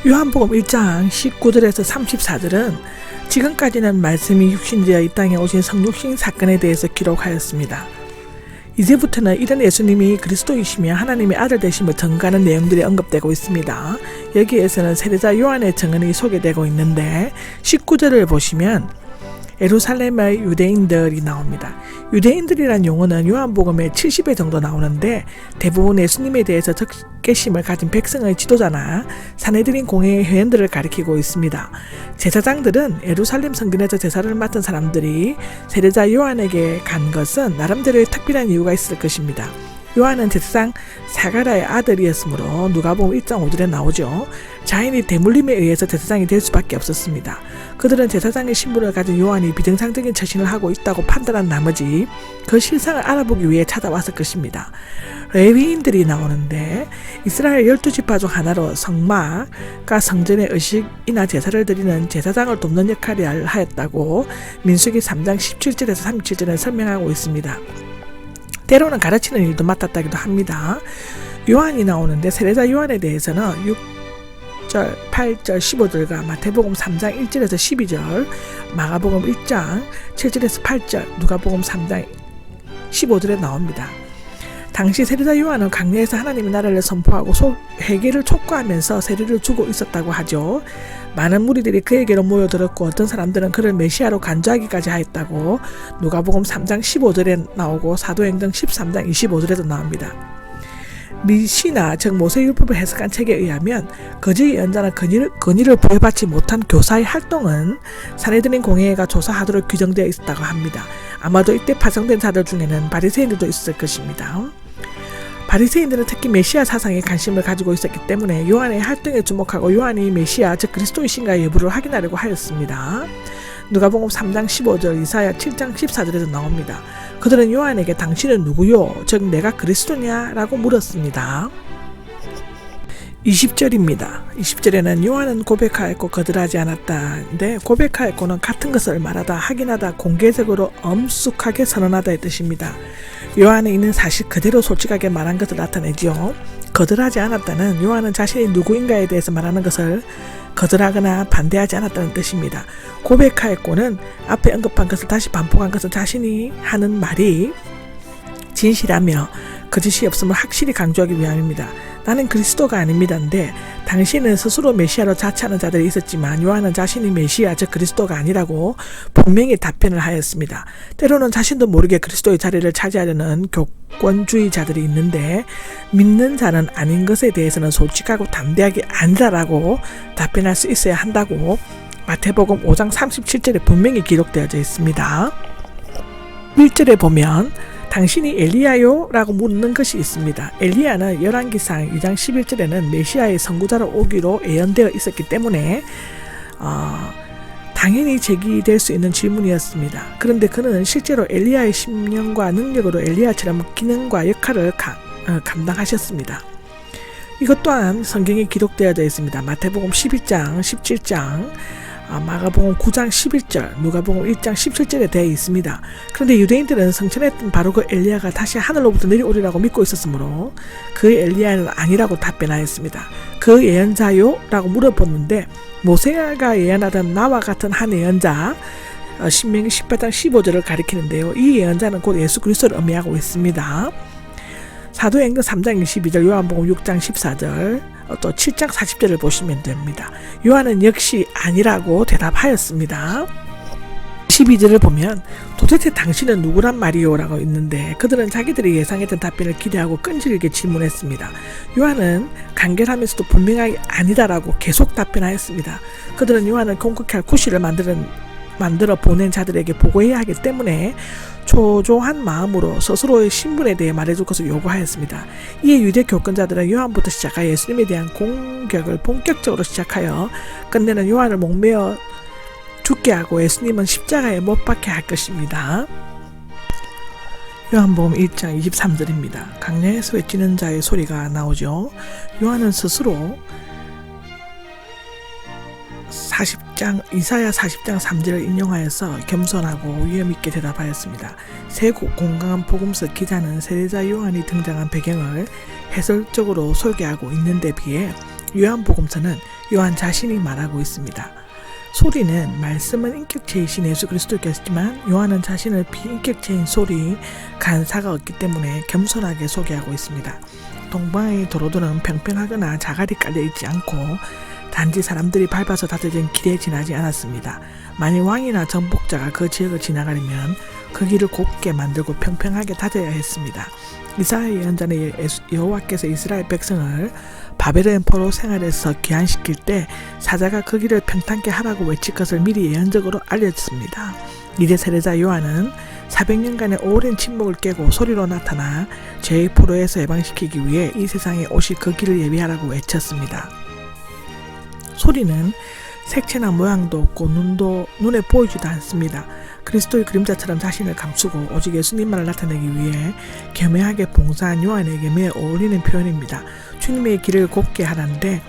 요한복음 1장 19절에서 34절은 지금까지는 말씀이 육신되어 이 땅에 오신 성육신 사건에 대해서 기록하였습니다. 이제부터는 이런 예수님이 그리스도이시며 하나님의 아들 되심을 증거하는 내용들이 언급되고 있습니다. 여기에서는 세례자 요한의 증언이 소개되고 있는데 19절을 보시면 예루살렘의 유대인들이 나옵니다. 유대인들이란 용어는 요한복음에 70회 정도 나오는데 대부분 예수님에 대해서 적개심을 가진 백성의 지도자나 산헤드린 공회의 회원들을 가리키고 있습니다. 제사장들은 예루살렘 성전에서 제사를 맡은 사람들이 세례자 요한에게 간 것은 나름대로의 특별한 이유가 있을 것입니다. 요한은 제사장 사가랴의 아들이었으므로 누가복음 1장 5절에 나오죠. 자인이 대물림에 의해서 제사장이 될 수밖에 없었습니다. 그들은 제사장의 신분을 가진 요한이 비정상적인 처신을 하고 있다고 판단한 나머지 그 실상을 알아보기 위해 찾아왔을 것입니다. 레위인들이 나오는데 이스라엘 12지파 중 하나로 성막과 성전의 의식이나 제사를 드리는 제사장을 돕는 역할을 하였다고 민수기 3장 17절에서 37절에 설명하고 있습니다. 때로는 가르치는 일도 맡았다기도 합니다. 요한이 나오는데 세례자 요한에 대해서는 6절, 8절, 15절과 마태복음 3장 1절에서 12절, 마가복음 1장 7절에서 8절, 누가복음 3장 15절에 나옵니다. 당시 세례자 요한은 강야에서 하나님의 나라를 선포하고 회개를 촉구하면서 세례를 주고 있었다고 하죠. 많은 무리들이 그에게로 모여들었고 어떤 사람들은 그를 메시아로 간주하기까지 하였다고 누가복음 3장 15절에 나오고 사도행전 13장 25절에도 나옵니다. 미시나 즉 모세율법을 해석한 책에 의하면 거짓 예언자는 권위를 부여받지 못한 교사의 활동은 산헤드린 공회가 조사하도록 규정되어 있었다고 합니다. 아마도 이때 파송된 자들 중에는 바리새인들도 있을 것입니다. 바리새인들은 특히 메시아 사상에 관심을 가지고 있었기 때문에 요한의 활동에 주목하고 요한이 메시아 즉 그리스도이신가 여부를 확인하려고 하였습니다. 누가복음 3장 15절, 이사야 7장 14절에도 나옵니다. 그들은 요한에게 당신은 누구요? 즉 내가 그리스도냐? 라고 물었습니다. 20절입니다. 20절에는 요한은 고백하였고 거절하지 않았다인데 고백하였고는 같은 것을 말하다, 확인하다, 공개적으로 엄숙하게 선언하다의 뜻입니다. 요한은 이는 사실 그대로 솔직하게 말한 것을 나타내지요. 거절하지 않았다는 요한은 자신이 누구인가에 대해서 말하는 것을 거절하거나 반대하지 않았다는 뜻입니다. 고백하였고는 앞에 언급한 것을 다시 반복한 것은 자신이 하는 말이 진실하며 거짓이 없음을 확실히 강조하기 위함입니다. 나는 그리스도가 아닙니다인데 당신은 스스로 메시아로 자처하는 자들이 있었지만 요한은 자신이 메시아 즉 그리스도가 아니라고 분명히 답변을 하였습니다. 때로는 자신도 모르게 그리스도의 자리를 차지하려는 교권주의자들이 있는데 믿는 자는 아닌 것에 대해서는 솔직하고 담대하게 아니라고 답변할 수 있어야 한다고 마태복음 5장 37절에 분명히 기록되어져 있습니다. 1절에 보면 당신이 엘리야요? 라고 묻는 것이 있습니다. 엘리야는 열왕기상 2장 11절에는 메시아의 선구자로 오기로 예언되어 있었기 때문에 당연히 제기될 수 있는 질문이었습니다. 그런데 그는 실제로 엘리야의 심령과 능력으로 엘리야처럼 기능과 역할을 감당하셨습니다. 이것 또한 성경에 기록되어져 있습니다. 마태복음 11장, 17장, 마가복음 9장 11절, 누가복음 1장 17절에 되어 있습니다. 그런데 유대인들은 성천했던 바로 그 엘리야가 다시 하늘로부터 내려오리라고 믿고 있었으므로 그 엘리야는 아니라고 답변하였습니다. 그 예언자요? 라고 물어봤는데 모세가 예언하던 나와 같은 한 예언자, 신명기 18장 15절을 가리키는데요. 이 예언자는 곧 예수 그리스도를 의미하고 있습니다. 사도행전 3장 22절, 요한복음 6장 14절, 또 7장 40절을 보시면 됩니다. 요한은 역시 아니라고 대답하였습니다. 12절을 보면 도대체 당신은 누구란 말이요? 라고 있는데 그들은 자기들이 예상했던 답변을 기대하고 끈질기게 질문했습니다. 요한은 간결하면서도 분명하게 아니다라고 계속 답변하였습니다. 그들은 요한을 공격해 할 구실을 만들어 보낸 자들에게 보고해야 하기 때문에 초조한 마음으로 스스로의 신분에 대해 말해줄 것을 요구하였습니다. 이에 유대 교권자들은 요한부터 시작하여 예수님에 대한 공격을 본격적으로 시작하여 끝내는 요한을 목매어 죽게 하고 예수님은 십자가에 못 박게 할 것입니다. 요한복음 1장 23절입니다. 강야에서 외치는 자의 소리가 나오죠. 요한은 스스로 이사야 40장 3절을 인용하여서 겸손하고 위엄있게 대답하였습니다. 새 공강한 복음서 기자는 세례자 요한이 등장한 배경을 해설적으로 소개하고 있는 데 비해 요한복음서는 요한 자신이 말하고 있습니다. 소리는 말씀은 인격체이신 예수 그리스도였지만 요한은 자신을 비인격체인 소리, 간사가 없기 때문에 겸손하게 소개하고 있습니다. 동방의 도로들은 평평하거나 자갈이 깔려있지 않고 단지 사람들이 밟아서 다져진 길에 지나지 않았습니다. 만일 왕이나 정복자가 그 지역을 지나가려면 그 길을 곱게 만들고 평평하게 다져야 했습니다. 이사야 예언자는 여호와께서 이스라엘 백성을 바벨론 포로 생활에서 귀환시킬 때 사자가 그 길을 평탄케 하라고 외칠 것을 미리 예언적으로 알렸습니다. 이제 세례자 요한은 400년간의 오랜 침묵을 깨고 소리로 나타나 죄의 포로에서 해방시키기 위해 이 세상에 오실 그 길을 예비하라고 외쳤습니다. 소리는 색채나 모양도 없고 눈에 보이지도 않습니다. 그리스도의 그림자처럼 자신을 감추고 오직 예수님만을 나타내기 위해 겸허하게 봉사한 요한에게 매우 어울리는 표현입니다. 주님의 길을 곱게 하라는데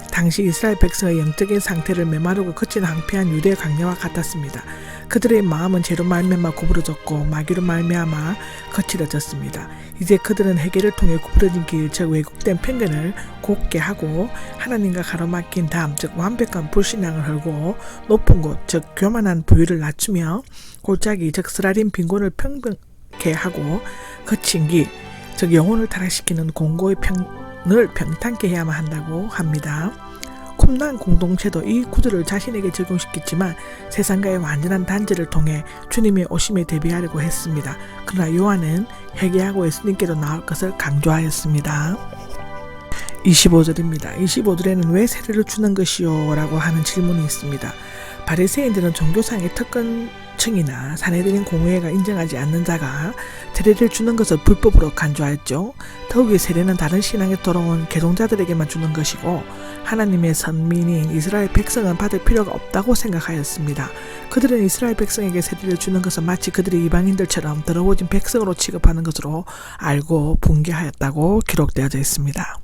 당시 이스라엘 백성의 영적인 상태를 메마르고 거친 황폐한 유대 강야와 같았습니다. 그들의 마음은 죄로 말미암아 구부러졌고 마귀로 말미암아 거칠어졌습니다. 이제 그들은 회개를 통해 구부러진 길, 즉 왜곡된 편견을 곱게 하고 하나님과 가로막힌 담, 즉 완벽한 불신앙을 헐고 높은 곳, 즉 교만한 부위를 낮추며 골짜기, 즉 쓰라린 빈곤을 평평케 하고 거친 길, 즉 영혼을 타락시키는 공고의 편을 평탄케 해야만 한다고 합니다. 쿰난 공동체도 이 구절을 자신에게 적용시켰지만 세상과의 완전한 단절을 통해 주님의 오심에 대비하려고 했습니다. 그러나 요한은 회개하고 예수님께로 나올 것을 강조하였습니다. 25절입니다. 25절에는 왜 세례를 주는 것이요? 라고 하는 질문이 있습니다. 바리새인들은 종교상의 특권층이나 사내들인 공회가 인정하지 않는 자가 세례를 주는 것을 불법으로 간주하였죠. 더욱이 세례는 다른 신앙에 돌아온 개종자들에게만 주는 것이고 하나님의 선민인 이스라엘 백성은 받을 필요가 없다고 생각하였습니다. 그들은 이스라엘 백성에게 세례를 주는 것은 마치 그들이 이방인들처럼 더러워진 백성으로 취급하는 것으로 알고 분개하였다고 기록되어져 있습니다.